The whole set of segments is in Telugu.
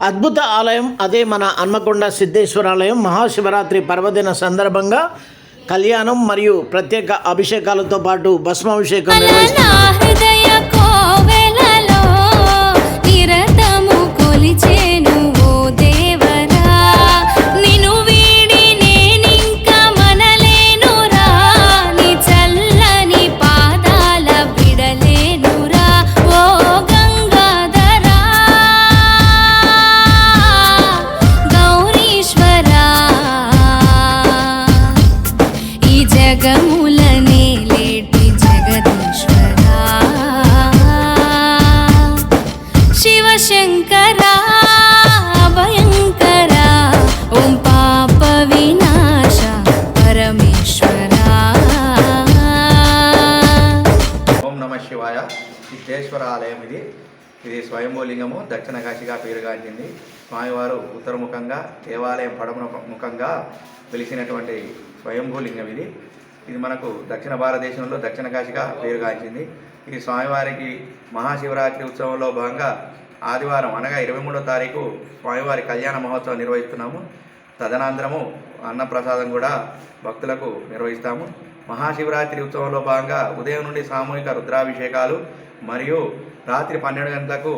అద్భుత ఆలయం అదే మన హన్మకొండ సిద్ధేశ్వరాలయం. మహాశివరాత్రి పర్వదిన సందర్భంగా కళ్యాణం మరియు ప్రత్యేక అభిషేకాలతో పాటు భస్మాభిషేకం నిర్వహిస్తున్నారు. జగములనే లేటి జగదీశ్వరా శివశంకరా భయంకరా ఓం పాప వినాశ పరమేశ్వరా. ఓం నమ శివాయ. సిద్ధేశ్వర ఆలయం ఇది స్వయంభూలింగము. దక్షిణ కాశీగా పేరుగాంచింది. స్వామివారు ఉత్తరముఖంగా, దేవాలయం పడమర ముఖంగా వెలిసినటువంటి స్వయంభూలింగం ఇది మనకు దక్షిణ భారతదేశంలో దక్షిణ కాశీగా పేరుగాంచింది. ఈ స్వామివారికి మహాశివరాత్రి ఉత్సవంలో భాగంగా ఆదివారం అనగా 23వ తారీఖు స్వామివారి కళ్యాణ మహోత్సవం నిర్వహిస్తున్నాము. తదనంతరము అన్నప్రసాదం కూడా భక్తులకు నిర్వహిస్తాము. మహాశివరాత్రి ఉత్సవంలో భాగంగా ఉదయం నుండి సామూహిక రుద్రాభిషేకాలు మరియు రాత్రి 12 గంటలకు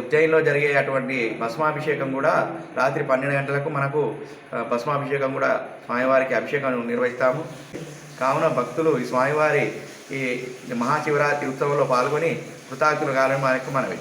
ఉజ్జయిన్లో జరిగే అటువంటి భస్మాభిషేకం కూడా రాత్రి 12 గంటలకు మనకు భస్మాభిషేకం కూడా స్వామివారికి అభిషేకం నిర్వహిస్తాము. కావున భక్తులు ఈ స్వామివారి ఈ మహాశివరాత్రి ఉత్సవంలో పాల్గొని కృతార్థులు కావాలని మనకు మనవి.